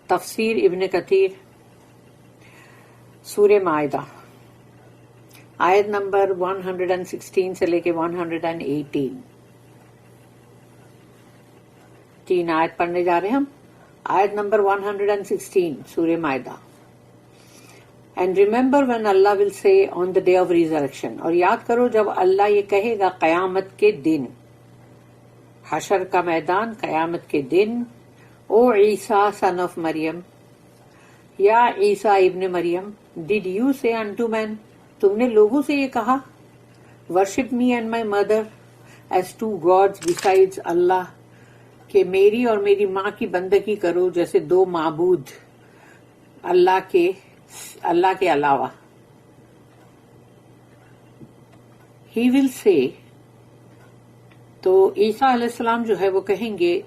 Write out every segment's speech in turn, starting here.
تفسیر ابن کثیر سورہ مائدہ آیت نمبر 116 سے لے کے 118 تین آیت پڑھنے جا رہے ہیں ہم. آیت نمبر 116 سورہ مائدہ. And remember when Allah will say on the day of resurrection, اور یاد کرو جب اللہ یہ کہے گا قیامت کے دن، حشر کا میدان، قیامت کے دن، او عیسیٰ son of مریم، یا عیسیٰ ابن مریم، did you say unto men، تم نے لوگوں سے یہ کہا، worship me and my mother as two gods besides Allah، کہ میری اور میری ماں کی بندگی کرو جیسے دو معبود اللہ کے علاوہ. He will say، تو عیسیٰ علیہ السلام جو ہے وہ کہیں گے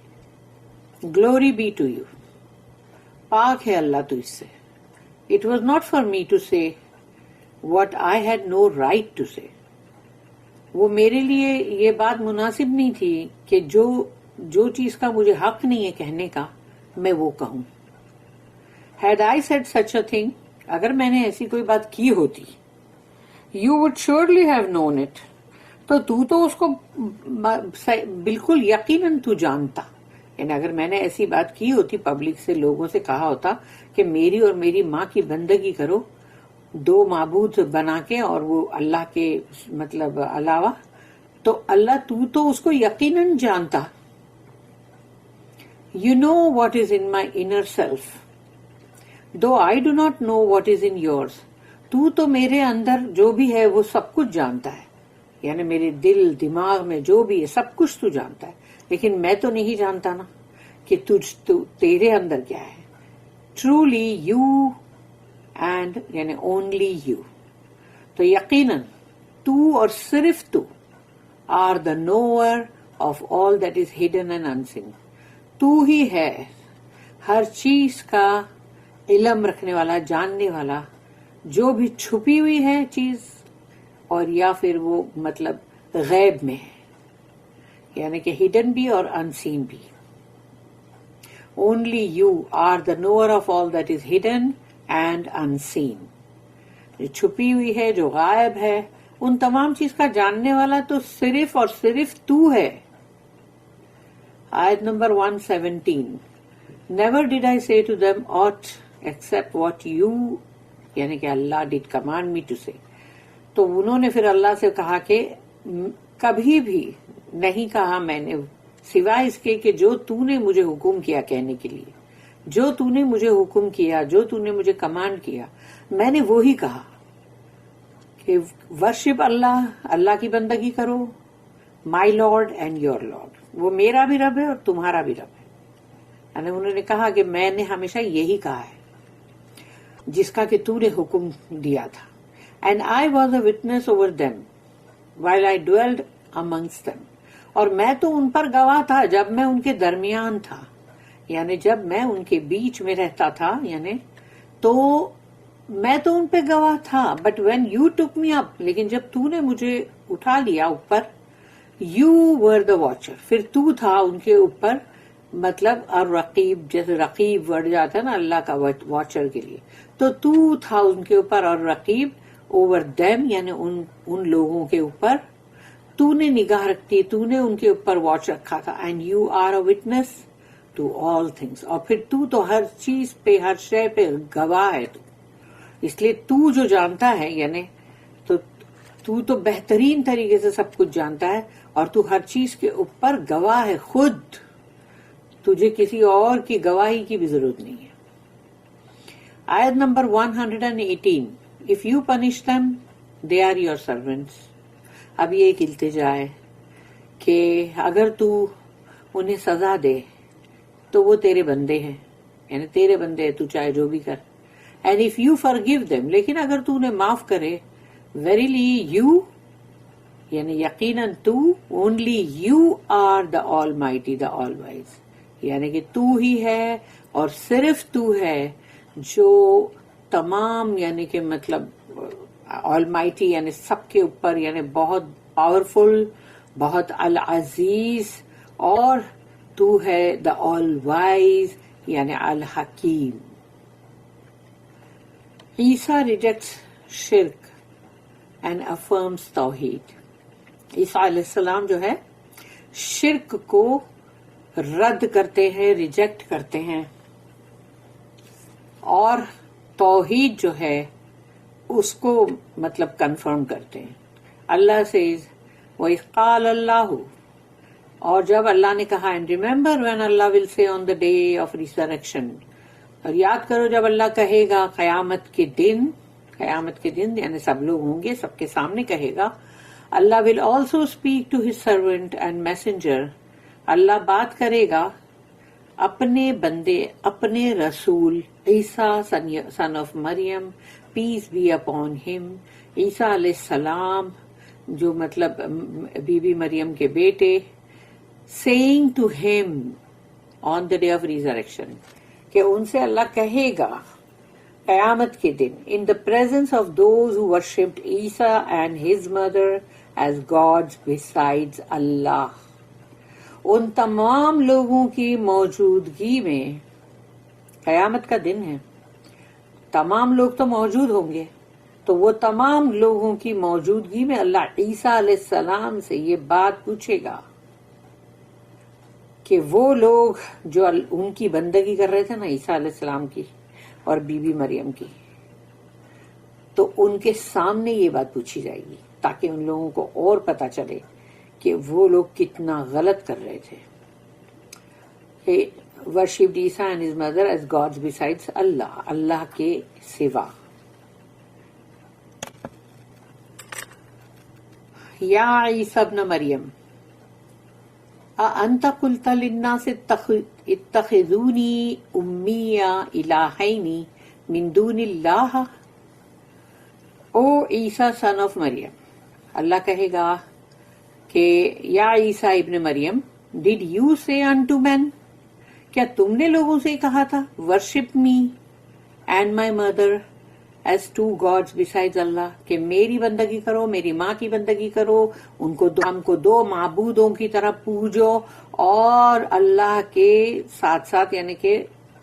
گلوری بی ٹو یو، پاک ہے اللہ تجھ سے. It was not for me to say what I had no right to say، وہ میرے لیے یہ بات مناسب نہیں تھی کہ جو چیز کا مجھے حق نہیں ہے کہنے کا میں وہ کہوں. Had I said such a thing، اگر میں نے ایسی کوئی بات کی ہوتی، you would surely have known it، تو اس کو بالکل یقیناً تو جانتا. یعنی اگر میں نے ایسی بات کی ہوتی، پبلک سے لوگوں سے کہا ہوتا کہ میری اور میری ماں کی بندگی کرو دو معبود بنا کے اور وہ اللہ کے مطلب علاوہ، تو اللہ تو اس کو یقیناً جانتا. You know what is in my inner self though I do not know what is in yours، تو میرے اندر جو بھی ہے وہ سب کچھ جانتا ہے، یعنی میرے دل دماغ میں جو بھی ہے سب کچھ تو جانتا ہے، لیکن میں تو نہیں جانتا نا کہ تیرے اندر کیا ہے. Truly you and یعنی only you، تو یقیناً تو اور صرف تو are the knower of all that is hidden and unseen، تو ہی ہے ہر چیز کا علم رکھنے والا، جاننے والا، جو بھی چھپی ہوئی ہے چیز اور یا پھر وہ مطلب غیب میں ہے، یعنی کہ ہڈن بھی اور انسین بھی. Only you are the knower of all that is hidden and unseen، جو چھپی ہوئی ہے، جو غائب ہے، ان تمام چیز کا جاننے والا تو صرف اور صرف تو ہے. آیت number 117 Never did I say to them aught except what you، یعنی کہ اللہ did command me to say، تو انہوں نے پھر اللہ سے کہا کہ کبھی بھی نہیں کہا میں نے سوائے اس کے کہ جو تو نے مجھے حکم کیا کہنے کے لیے، جو تو نے مجھے حکم کیا، جو تو نے مجھے کمانڈ کیا، میں نے وہی کہا کہ ورشپ اللہ کی بندگی کرو، مائی لارڈ اینڈ یور لارڈ، وہ میرا بھی رب ہے اور تمہارا بھی رب ہے. یعنی انہوں نے کہا کہ میں نے ہمیشہ یہی کہا ہے جس کا کہ تو نے حکم دیا تھا. And I was a witness over them while I dwelled amongst them, اور میں تو ان پر گواہ تھا جب میں ان کے درمیان تھا، یعنی جب میں ان کے بیچ میں رہتا تھا، یعنی تو میں تو ان پہ گواہ تھا. بٹ وین یو ٹک می اپ، لیکن جب تو نے مجھے اٹھا لیا اوپر، یو ور دا واچر، پھر تو تھا ان کے اوپر، مطلب اور رقیب، جیسے رقیب ورڈ جاتا ہے نا اللہ کا واچر کے لیے، تو تھا ان کے اوپر اور رقیب اوور دیم، یعنی ان لوگوں کے اوپر تو نے نگاہ رکھتی، تو نے ان کے اوپر واچ رکھا تھا. And you are a witness to all things, اور پھر تو ہر چیز پہ، ہر شے پہ گواہ ہے. تو اس لیے تو جو جانتا ہے، یعنی تو بہترین طریقے سے سب کچھ جانتا ہے، اور تو ہر چیز کے اوپر گواہ ہے خود، تجھے کسی اور کی گواہی کی بھی ضرورت نہیں ہے. آیت number 118 If you punish them they are your servants، اب یہ ایک التجا ہے کہ اگر تو انہیں سزا دے تو وہ تیرے بندے ہیں، یعنی تیرے بندے ہیں، تو چاہے جو بھی کر. And if you forgive them، لیکن اگر تو انہیں معاف کرے، verily you، یعنی یقیناً تو، only you are the almighty the all wise، یعنی کہ تو ہی ہے اور صرف تو ہے جو تمام، یعنی کہ مطلب almighty یعنی سب کے اوپر، یعنی بہت پاورفل، بہت العزیز، اور تو ہے the all wise یعنی الحکیم. عیسیٰ ریجیکٹس شرک اینڈ افرمس توحید. عیسیٰ علیہ السلام جو ہے شرک کو رد کرتے ہیں، ریجیکٹ کرتے ہیں، اور توحید جو ہے اس کو مطلب کنفرم کرتے ہیں. اللہ سیز وَإِذْ قَالَ اللَّهُ، اور جب اللہ نے کہا، اینڈ ریمبر وین اللہ ول سے آن دا ڈے آف ریزریکشن، اور یاد کرو جب اللہ کہے گا قیامت کے دن یعنی سب لوگ ہوں گے، سب کے سامنے کہے گا. Allah will also speak to his servant and messenger, Allah بات کرے گا اپنے بندے، اپنے رسول Isa son of Maryam, peace be upon him, Isa علیہ السلام جو مطلب بی بی مریم کے بیٹے، saying to him on the day of resurrection, کہ ان سے اللہ کہے گا قیامت کے دن، in the presence of those who worshipped Isa and his mother as gods besides Allah, ان تمام لوگوں کی موجودگی میں، قیامت کا دن ہے، تمام لوگ تو موجود ہوں گے، تو وہ تمام لوگوں کی موجودگی میں اللہ عیسیٰ علیہ السلام سے یہ بات پوچھے گا کہ وہ لوگ جو ان کی بندگی کر رہے تھے نا عیسیٰ علیہ السلام کی اور بی بی مریم کی، تو ان کے سامنے یہ بات پوچھی جائے گی تاکہ ان لوگوں کو اور پتا چلے کہ وہ لوگ کتنا غلط کر رہے تھے. Worshipped Isa and his mother as gods besides Allah, Allah کے سوا. یا عیسیٰ ابن مریم اَأَنْتَ قُلْتَ لِلنَّاسِ اتَّخِذُونِي أُمِّيَّ إِلَٰهَيْنِ مِن دُونِ اللَّهِ. او عیسیٰ سن آف مریم، اللہ کہے گا کہ یا عیسیٰ ابن مریم، ڈیڈ یو سے unto men، کیا تم نے لوگوں سے کہا تھا worship me and my mother as two gods besides Allah, کہ میری بندگی کرو، میری ماں کی بندگی کرو، ان کو ہم کو دو معبودوں کی طرح پوجو، اور اللہ کے ساتھ ساتھ یعنی کہ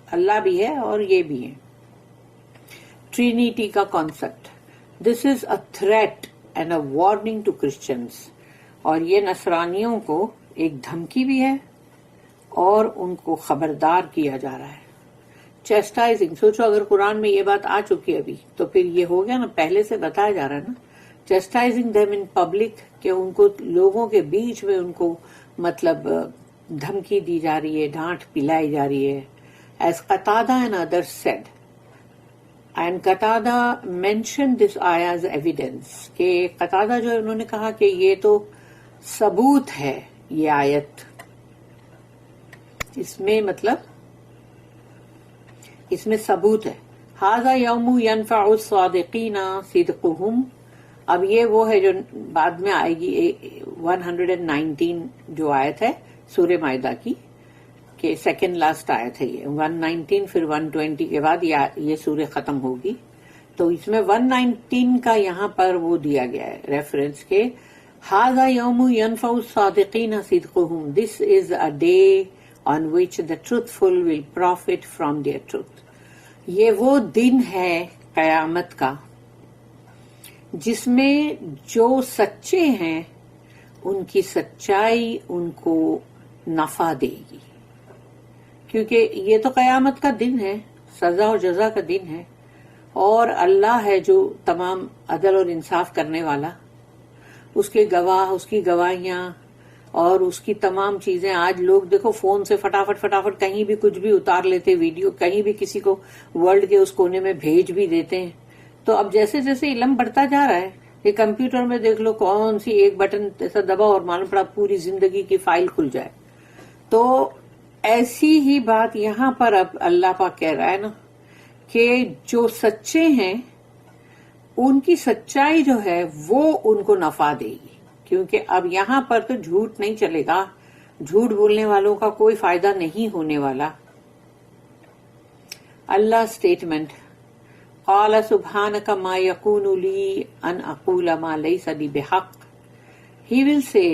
اللہ بھی ہے اور یہ بھی ہے. ٹرینیٹی کا concept, this is a threat and a warning to Christians, اور یہ نصرانیوں کو ایک دھمکی بھی ہے اور ان کو خبردار کیا جا رہا ہے. چیسٹائزنگ، سوچو اگر قرآن میں یہ بات آ چکی ابھی تو پھر یہ ہو گیا نا، پہلے سے بتایا جا رہا ہے نا. چیسٹائزنگ دیم ان پبلک، کہ ان کو لوگوں کے بیچ میں ان کو مطلب دھمکی دی جا رہی ہے، ڈانٹ پلائی جا رہی ہے. As Qatada and others said, and Qatada mentioned this آیا ایز ایویڈینس، کہ قتادہ جو انہوں نے کہا کہ یہ تو ثبوت ہے، یہ آیت اس میں مطلب اس میں ثبوت ہے. ھذا یوم ینفع الصادقین صدقہم، اب یہ وہ ہے جو بعد میں آئے گی 119 جو آیت ہے سورہ مائدہ کی، کہ سیکنڈ لاسٹ آیت ہے یہ 119، پھر 120 کے بعد یہ سورہ ختم ہوگی. تو اس میں 119 کا یہاں پر وہ دیا گیا ہے ریفرنس کے ھذا یوم ینفع الصادقین صدقہم، this is a day on which the truthful will profit from their truth. یہ وہ دن ہے قیامت کا جس میں جو سچے ہیں ان کی سچائی ان کو نفع دے گی، کیونکہ یہ تو قیامت کا دن ہے، سزا اور جزا کا دن ہے، اور اللہ ہے جو تمام عدل اور انصاف کرنے والا، اس کے گواہ، اس کی گواہیاں اور اس کی تمام چیزیں. آج لوگ دیکھو فون سے فٹافٹ کہیں بھی کچھ بھی اتار لیتے، ویڈیو کہیں بھی کسی کو ورلڈ کے اس کونے میں بھیج بھی دیتے ہیں. تو اب جیسے جیسے علم بڑھتا جا رہا ہے، یہ کمپیوٹر میں دیکھ لو کون سی ایک بٹن ایسا دباؤ اور معلوم پڑا پوری زندگی کی فائل کھل جائے. تو ایسی ہی بات یہاں پر اب اللہ پاک کہہ رہا ہے نا کہ جو سچے ہیں ان کی سچائی جو ہے وہ ان کو نفع دے گی، کیونکہ اب یہاں پر تو جھوٹ نہیں چلے گا، جھوٹ بولنے والوں کا کوئی فائدہ نہیں ہونے والا. اللہ اسٹیٹمنٹ، قال سبحانک ما یکون لی ان اقول ما لیس لی بحق، ہی ول سے،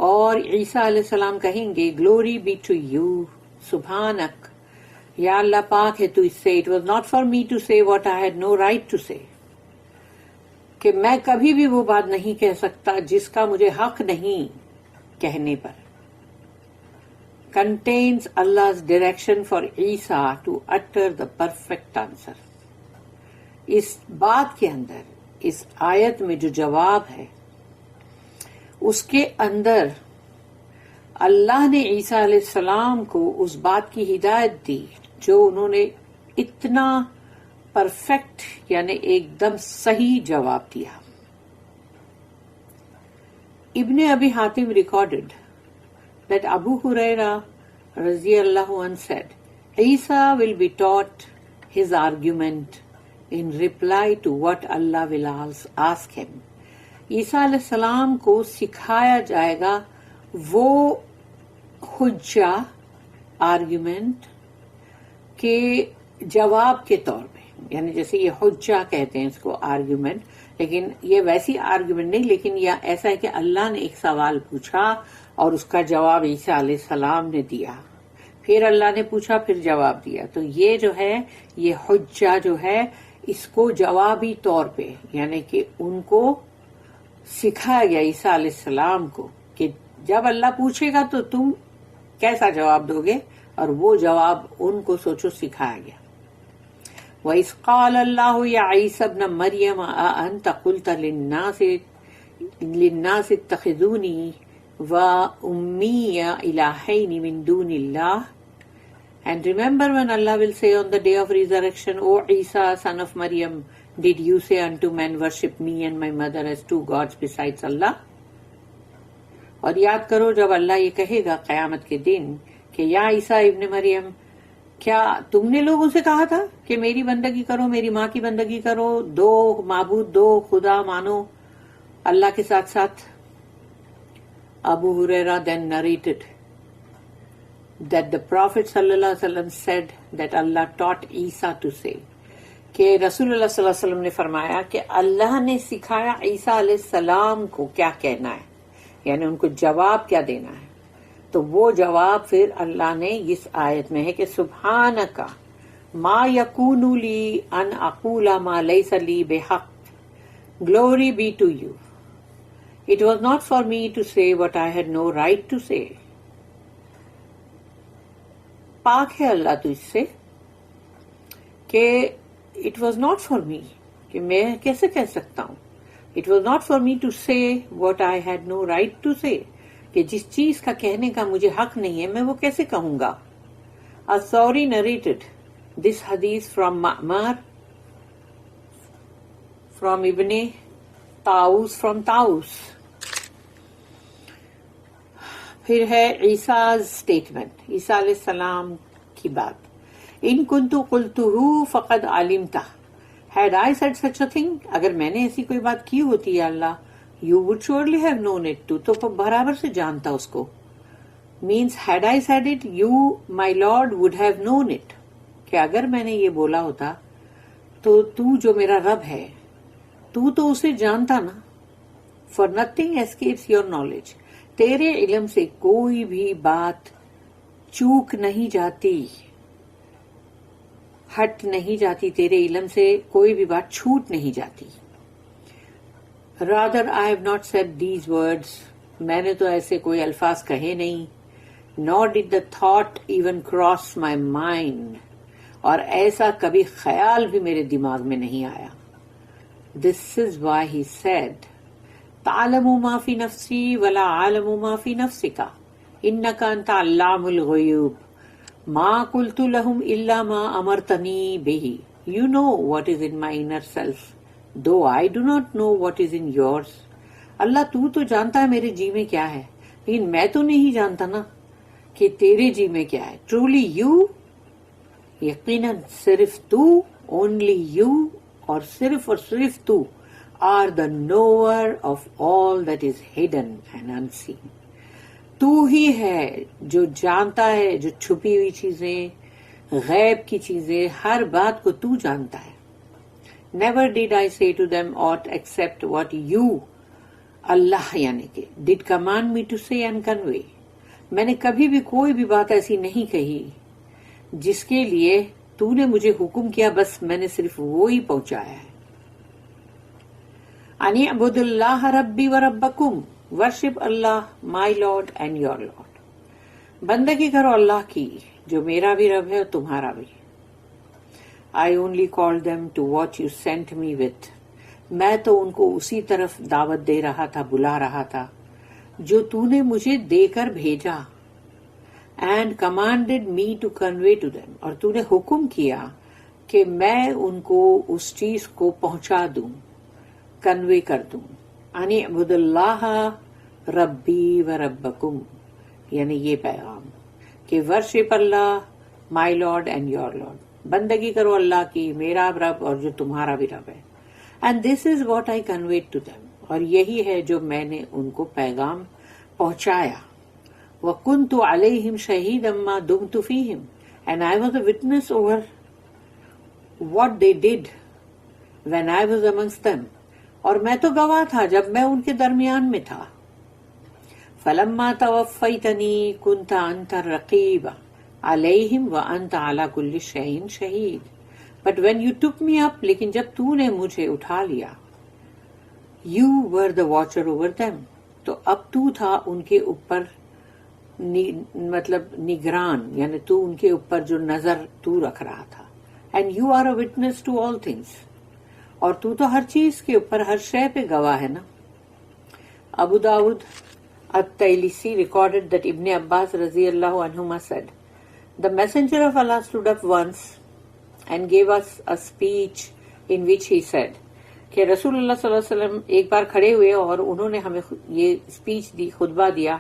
اور عیسیٰ علیہ السلام کہیں گے گلوری بی ٹو یو، سبحانک، یا اللہ پاک ہے تو اس سے, it was not for me to say what I had no right to say, کہ میں کبھی بھی وہ بات نہیں کہہ سکتا جس کا مجھے حق نہیں کہنے پر. Contains Allah's direction for Isa to utter the perfect answer. اس بات کے اندر, اس آیت میں جو جواب ہے, اس کے اندر اللہ نے عیسیٰ علیہ السلام کو اس بات کی ہدایت دی جو انہوں نے اتنا پرفیکٹ یعنی ایک دم صحیح جواب دیا. ابن ابی Hatim recorded that Abu Huraira radiyallahu anhu said, Isa will be taught his argument in reply to what Allah will ask him. عیسیٰ علیہ السلام کو سکھایا جائے گا وہ حجہ آرگیومنٹ کے جواب کے طور پہ, یعنی جیسے یہ حجہ کہتے ہیں اس کو آرگیومنٹ, لیکن یہ ویسی آرگیومنٹ نہیں, لیکن یہ ایسا ہے کہ اللہ نے ایک سوال پوچھا اور اس کا جواب عیسیٰ علیہ السلام نے دیا, پھر اللہ نے پوچھا پھر جواب دیا. تو یہ جو ہے یہ حجہ جو ہے اس کو جوابی طور پہ, یعنی کہ ان کو سکھایا گیا عیسیٰ علیہ السلام کو کہ جب اللہ پوچھے گا تو تم کیسا جواب دو گے, اور وہ جواب ان کو سوچو سکھایا گیا. وَإِذْ قَالَ اللَّهُ يَا عِيسَى ابْنَ مَرْيَمَ أَأَنْتَ قُلْتَ لِلنَّاسِ اتَّخِذُونِي وَأُمِّيَ إِلَٰهَيْنِ مِن دُونِ اللَّهِ. And remember when Allah will say on the day of resurrection, O Isa, son of Maryam, did you say unto men, worship me and my mother as two gods besides Allah? اور یاد کرو جب اللہ یہ کہے گا قیامت کے دن کہ یا عیسیٰ ابن مریم, کیا تم نے لوگوں سے کہا تھا کہ میری بندگی کرو, میری ماں کی بندگی کرو, دو معبود, دو خدا مانو اللہ کے ساتھ ساتھ. Abu Huraira then narrated that the Prophet sallallahu alaihi wasallam said that Allah taught Isa to say, کہ رسول اللہ صلی اللہ علیہ وسلم نے فرمایا کہ اللہ نے سکھایا عیسیٰ علیہ السلام کو کیا کہنا ہے, یعنی ان کو جواب کیا دینا ہے. تو وہ جواب پھر اللہ نے اس آیت میں ہے کہ سبحانک ما یکون لی ان اقول ما لیس لی بحق, glory be to you. It was not for me to say what I had no right to say. پاک ہے اللہ تو اس سے کہ it was not for me, کہ میں کیسے کہہ سکتا ہوں, it was not for me to say what I had no right to say, کہ جس چیز کا کہنے کا مجھے حق نہیں ہے میں وہ کیسے کہوں گا. الثوری narrated this hadith from Ma'mar, from Ibn Taus, from Taus. پھر ہے عیسیٰ اسٹیٹمنٹ, عیسیٰ علیہ السلام کی بات. ان کنتو قلتہ فقد علمتہ, had I said such a thing, اگر میں نے ایسی کوئی بات کی ہوتی ہے اللہ, you would surely have known it too, تو برابر سے جانتا اس کو. means had I said it, you my lord would have known it, کہ اگر میں نے یہ بولا ہوتا تو تو جو میرا رب ہے تو اسے جانتا نا. for nothing escapes your knowledge, تیرے علم سے کوئی بھی بات چوک نہیں جاتی, ہٹ نہیں جاتی, تیرے علم سے کوئی بھی بات چھوٹ نہیں جاتی. rather I have not said these words, میں نے تو ایسے کوئی الفاظ کہے نہیں. nor did the thought even cross my mind, اور ایسا کبھی خیال بھی میرے دماغ میں نہیں آیا. this is why he said, تعلم ما فی نفسی ولا عالم ما فی نفسک انک انت علام الغیوب ما قلت لهم الا ما امرتنی بہ. You know what is in my inner self, though I do not know what is in yours. اللہ تو جانتا ہے میرے جی میں کیا ہے, لیکن میں تو نہیں جانتا نا کہ تیرے جی میں کیا ہے. Truly you, یقیناً صرف تو, only you, اور صرف تو, are the knower of all that is hidden and unseen. تو ہی ہے جو جانتا ہے جو چھپی ہوئی چیزیں, غیب کی چیزیں, ہر بات کو تو جانتا ہے. Never did I say to them aught except what you, اللہ یعنی کہ, did command me to say and convey. میں نے کبھی بھی کوئی بھی بات ایسی نہیں کہی جس کے لیے تو نے مجھے حکم کیا بس میں نے صرف وہی پہنچایا ہے. انی اعبد اللہ ربی و ربکم worship Allah my lord and your lord. بندگی کرو اللہ کی جو میرا بھی رب ہے اور تمہارا بھی. I only called them to what you sent me with. میں تو ان کو اسی طرف دعوت دے رہا تھا, بلا رہا تھا جو تو نے مجھے دے کر بھیجا. And commanded me to convey to them. اور تو نے حکم کیا کہ میں ان کو اس چیز کو پہنچا دوں, کنوے کر دوں. انی اعبد اللہ ربی و ربکم, یعنی یہ پیغام کہ worship Allah my lord and your lord. بندگی کرو اللہ کی, میرا رب اور جو تمہارا بھی رب ہے. And this is what I conveyed to them, اور یہی ہے جو میں نے ان کو پیغام پہنچایا. وَكُنْتُ عَلَيْهِمْ شَهِيدًا مَا دُمْتُ فِيهِمْ, and I was a witness over what they did when I was amongst them. اور میں تو گواہ تھا جب میں ان کے درمیان میں تھا. فَلَمَّا تَوَفَّيْتَنِي كُنْتَ أَنْتَ الرَّقِيبَ عَلَيْهِمْ وَأَنْتَ عَلَى كُلِّ شَيْءٍ شَهِيدٌ. But when you took me up, لیکن جب تو نے مجھے اٹھا لیا, you were the watcher over them. تو اب تو تھا ان کے اوپر مطلب نگران, یعنی تو ان کے اوپر جو نظر تو رکھ رہا تھا. And you are a witness to all things. اور تو ہر چیز کے اوپر, ہر شے پہ گواہ ہے نا. ابو داؤد الطیلسی recorded that Ibn Abbas رضی اللہ عنہما said, the messenger of Allah stood up once and gave us a speech in which he said, کہ رسول اللہ صلی اللہ علیہ وسلم ایک بار کھڑے ہوئے اور انہوں نے ہمیں یہ اسپیچ دی, خطبہ دیا.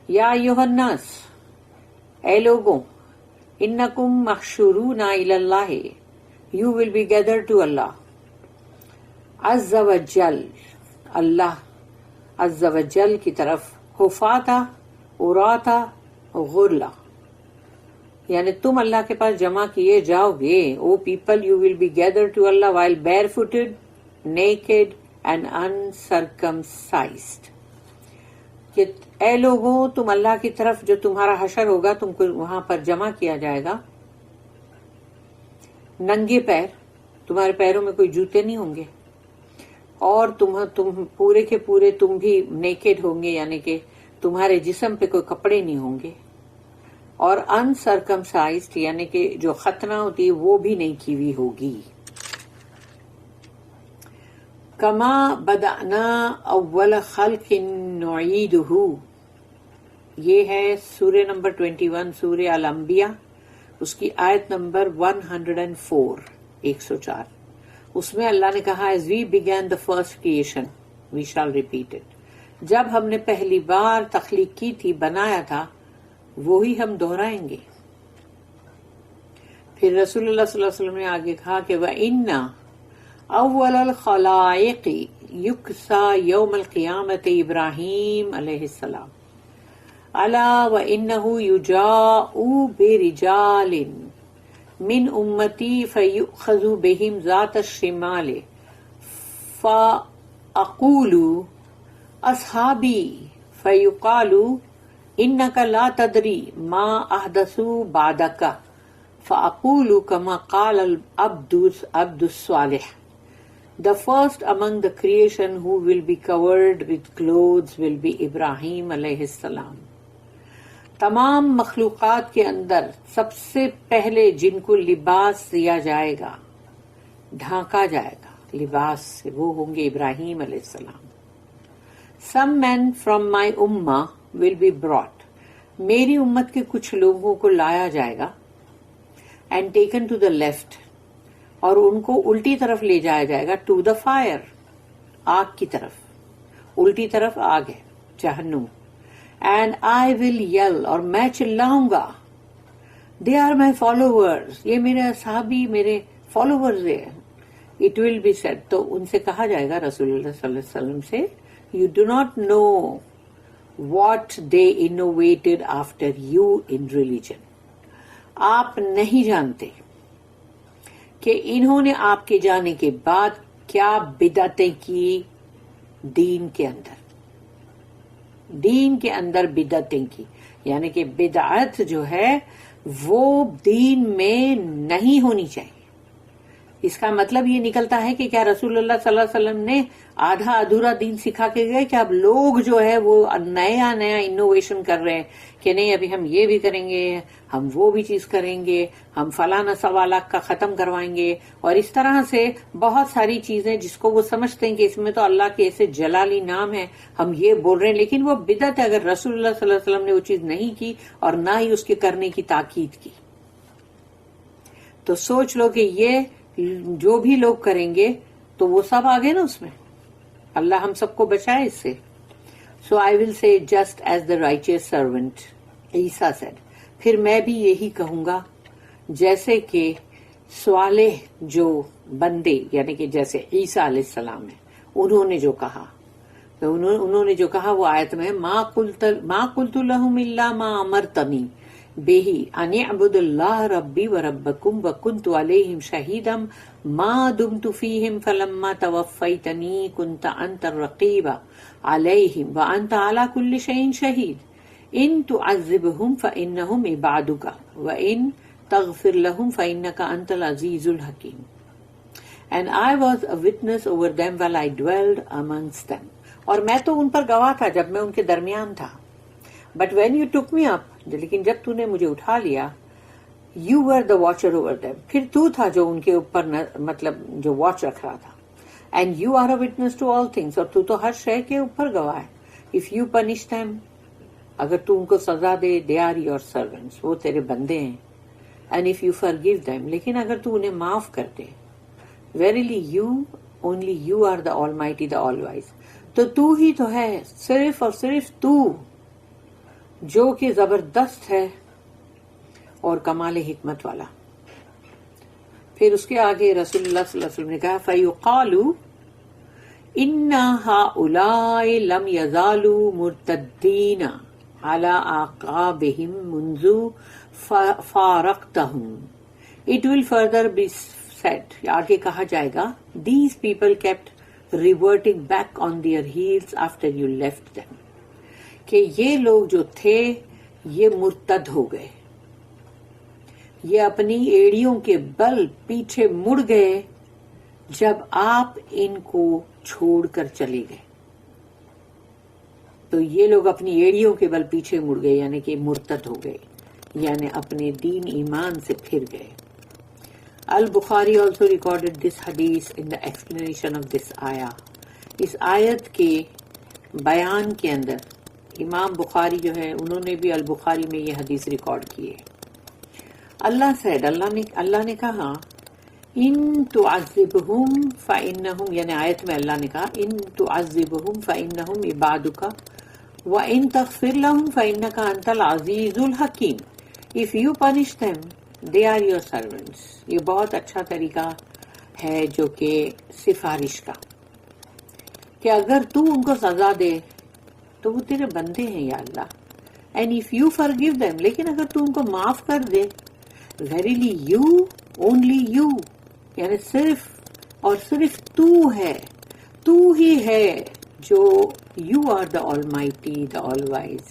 یا ایھا الناس, اے لوگوں, انکم محشورون الی اللہ, you will be gathered to Allah. عز وجل, اللہ عز وجل کی طرف, حفاتا عراتا غرلا, یعنی تم اللہ کے پاس جمع کیے جاؤ گے. O people, you will be gather to Allah while barefooted, naked and uncircumcised. کہ اے لوگوں, تم اللہ کی طرف جو تمہارا حشر ہوگا, تم کو وہاں پر جمع کیا جائے گا ننگے پیر, تمہارے پیروں میں کوئی جوتے نہیں ہوں گے, اور تم پورے کے پورے تم بھی نیکڈ ہوں گے, یعنی کہ تمہارے جسم پہ کوئی کپڑے نہیں ہوں گے, اور انسرکمسائزڈ یعنی کہ جو ختنہ ہوتی ہے وہ بھی نہیں کی ہوئی ہوگی. کما بدأنا اول خلق نعیدہ, یہ ہے سورہ نمبر 21 سورہ الانبیاء, اس کی آیت نمبر 104 104. اس میں اللہ نے کہا, as we began the first creation we shall repeat it. جب ہم نے پہلی بار تخلیق کی تھی, بنایا تھا, وہی ہم دہرائیں گے. پھر رسول اللہ صلی اللہ علیہ وسلم نے آگے کہا کہ وَإِنَّ اول الخلائق یکسا یوم القیامت ابراہیم علیہ السلام الا وانہ یجاء برجال من امتی فیؤخذ بہم ذات الشمال فاقول اصحابی فیقال انک لا تدری ما احدثوا بعدک فاقول کما قال العبد الصالح. The first among the creation who will be covered with clothes will be Ibrahim علیہ السلام. تمام مخلوقات کے اندر سب سے پہلے جن کو لباس دیا جائے گا, ڈھانکا جائے گا لباس سے, وہ ہوں گے ابراہیم علیہ السلام. Some men from my ummah will be brought. میری امت کے کچھ لوگوں کو لایا جائے گا. And taken to the left. اور ان کو الٹی طرف لے جایا جائے گا. ٹو دا فائر, آگ کی طرف, الٹی طرف آگ ہے جہنم. اینڈ آئی ول یل, اور میں چلاؤں گا, دے آر مائی فالوورز, یہ میرے اصحابی میرے فالوورز ہیں. اٹ ول بی سیڈ, تو ان سے کہا جائے گا رسول اللہ صلی اللہ علیہ وسلم سے, you do not know what they innovated after you in religion. آپ نہیں جانتے کہ انہوں نے آپ کے جانے کے بعد کیا بدعتیں کی دین کے اندر. دین کے اندر بدعتیں کی, یعنی کہ بدعت جو ہے وہ دین میں نہیں ہونی چاہیے. اس کا مطلب یہ نکلتا ہے کہ کیا رسول اللہ صلی اللہ علیہ وسلم نے آدھا ادھورا دین سکھا کے گئے کہ اب لوگ جو ہے وہ نیا انوویشن کر رہے ہیں کہ نہیں ابھی ہم یہ بھی کریں گے, ہم وہ بھی چیز کریں گے, ہم فلانا سوالات کا ختم کروائیں گے, اور اس طرح سے بہت ساری چیزیں جس کو وہ سمجھتے ہیں کہ اس میں تو اللہ کے ایسے جلالی نام ہے, ہم یہ بول رہے ہیں, لیکن وہ بدعت ہے. اگر رسول اللہ صلی اللہ علیہ وسلم نے وہ چیز نہیں کی اور نہ ہی اس کے کرنے کی تاکید کی, تو سوچ لو کہ یہ جو بھی لوگ کریں گے تو وہ سب آگے نا اس میں. اللہ ہم سب کو بچائے اس سے. سو I will say just as the righteous servant, Isa said, پھر میں بھی یہی کہوں گا جیسے کہ صالح جو بندے یعنی کہ جیسے عیسیٰ علیہ السلام ہے, انہوں نے جو کہا, تو انہوں نے جو کہا وہ آیت میں ما قلت لهم الا ما امرتنی بہ ان اعبدوا اللہ ربی وربکم وکنت علیہم شہیدا ما دمت فیہم فلما توفیتنی کنت انت الرقیب علیہم وانت علی کل شیء شہید ان تعذبہم فانہم عبادک وان تغفر لهم فانک انت العزیز الحکیم. And I was a witness over them while I dwelled amongst them. اور میں تو ان پر گواہ تھا جب میں ان کے درمیان تھا. But when you took me up, لیکن جب تو نے مجھے اٹھا لیا, you were the watcher over them. پھر تو تھا جو ان کے اوپر مطلب جو واچ رکھ رہا تھا. And you are a witness to all things. اور تو ہر شے کے اوپر گواہ ہے. If you punish them, اگر تو ان کو سزا دے, they are your servants. وہ تیرے بندے ہیں. And if you forgive them, لیکن اگر تو انہیں معاف کر دے, verily you, only you are the almighty, the all wise. تو ہی تو ہے, صرف اور صرف تو, جو کہ زبردست ہے اور کمال حکمت والا. پھر اس کے آگے رسول اللہ صلی اللہ علیہ وسلم نے کہا فَيُقَالُ إِنَّ هَؤُلَاءِ لَمْ يَزَالُوا مُرْتَدِّينَ عَلَىٰ أَعْقَابِهِمْ مُنْذُ فَارَقْتَهُمْ. It will further be said, آگے کہا جائے گا, these people kept reverting back on their heels after you left them. کہ یہ لوگ جو تھے یہ مرتد ہو گئے, یہ اپنی ایڑیوں کے بل پیچھے مڑ گئے جب آپ ان کو چھوڑ کر چلے گئے. تو یہ لوگ اپنی ایڑیوں کے بل پیچھے مڑ گئے یعنی کہ مرتد ہو گئے, یعنی اپنے دین ایمان سے پھر گئے. Al-Bukhari also recorded this hadith in the explanation of this ayah. اس آیت کے بیان کے اندر امام بخاری جو ہے انہوں نے بھی البخاری میں یہ حدیث ریکارڈ کی ہے. اللہ نے کہا ان تعذبہم فإنہم, یعنی آیت میں اللہ نے کہا ان تعذبہم فإنہم عبادک وإن تغفر لهم فإنک انت العزیز الحکیم. If you punish them, they are your servants. یہ بہت اچھا طریقہ ہے جو کہ سفارش کا, کہ اگر تو ان کو سزا دے تو وہ تیرے بندے ہیں یا اللہ. And if you forgive them, لیکن اگر تو ان کو معاف کر دے, verily you, only you, یعنی صرف اور صرف تو ہے, تو ہی ہے جو you are the almighty, the all wise.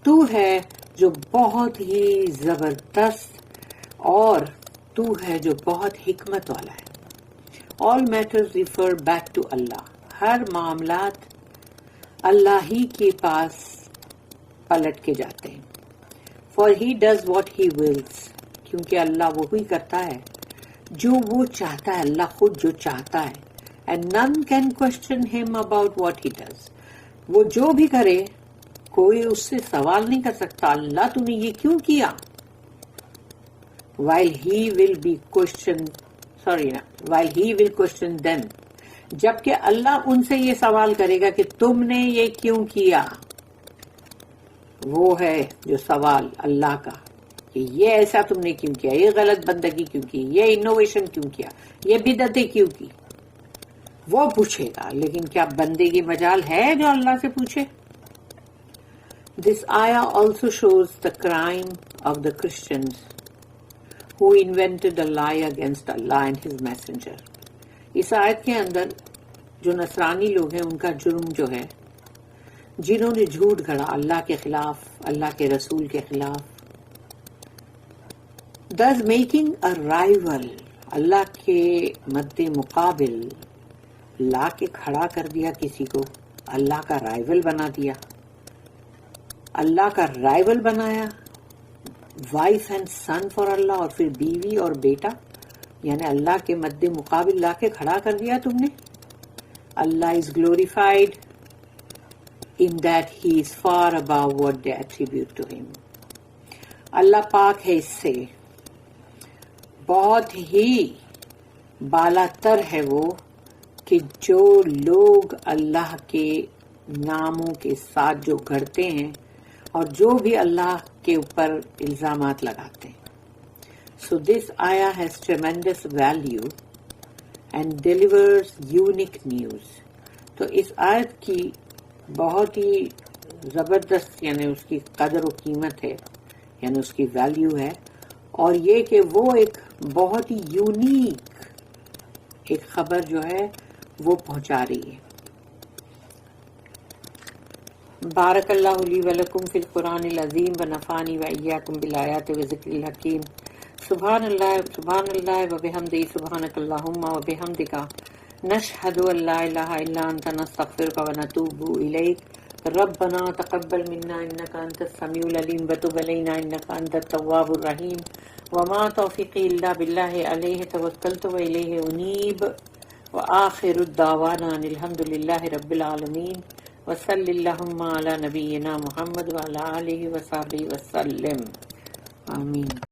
تو ہے جو بہت ہی زبردست اور تو ہے جو بہت حکمت والا ہے. All matters refer back to Allah. ہر معاملات اللہ ہی کے پاس پلٹ کے جاتے ہیں. For he does what he wills. کیونکہ اللہ وہی کرتا ہے جو وہ چاہتا ہے, اللہ خود جو چاہتا ہے. And none can question him about what he does. وہ جو بھی کرے کوئی اس سے سوال نہیں کر سکتا, اللہ تو نے یہ کیوں کیا. While he will question them. جبکہ اللہ ان سے یہ سوال کرے گا کہ تم نے یہ کیوں کیا. وہ ہے جو سوال اللہ کا کہ یہ ایسا تم نے کیوں کیا, یہ غلط بندگی کیوں کی, یہ انوویشن کیوں کیا, یہ بدعتیں کیوں کی, وہ پوچھے گا. لیکن کیا بندے کی مجال ہے جو اللہ سے پوچھے. This ayah also shows the crime of the Christians who invented a lie against Allah and His messenger. اس آیت کے اندر جو نصرانی لوگ ہیں ان کا جرم جو ہے, جنہوں نے جھوٹ گھڑا اللہ کے خلاف, اللہ کے رسول کے خلاف, thus making a rival, اللہ کے مد مقابل لا کے کھڑا کر دیا کسی کو، اللہ کا رائول بنا دیا، اللہ کا رائول بنایا، وائف اینڈ سن فار اللہ، اور پھر بیوی اور بیٹا، یعنی اللہ کے مد مقابل لا کے کھڑا کر دیا تم نے. اللہ از glorified in that he is far above what they attribute to him. اللہ پاک ہے اس سے، بہت ہی بالا تر ہے وہ کہ جو لوگ اللہ کے ناموں کے ساتھ جو گھڑتے ہیں اور جو بھی اللہ کے اوپر الزامات لگاتے ہیں. So this ayah has tremendous value and delivers unique news. تو اس آیت کی بہت ہی زبردست یعنی اس کی قدر و قیمت ہے، یعنی اس کی ویلیو ہے، اور یہ کہ وہ ایک بہت ہی یونیک ایک خبر جو ہے وہ پہنچا رہی ہے. بارک اللہ لی ولکم فی القرآن العظیم ونفعنی وإیاکم بالآیات وذکر الحکیم. سبحان اللہ وبحمدہ، سبحانک اللہم وبحمدک، نشہد ان لا الہ الا انت، نستغفرک ونتوب الیک. ربنا تقبل منا انک انت السمیع العلیم وتب علینا انک انت التواب الرحیم. وما توفیقی الا باللہ علیہ توکلت والیہ انیب. وآخر الدعوانا ان الحمد للہ رب العالمین. وصلی اللہم علی نبینا محمد وعلی آلہ وصحبہ وسلم. آمین.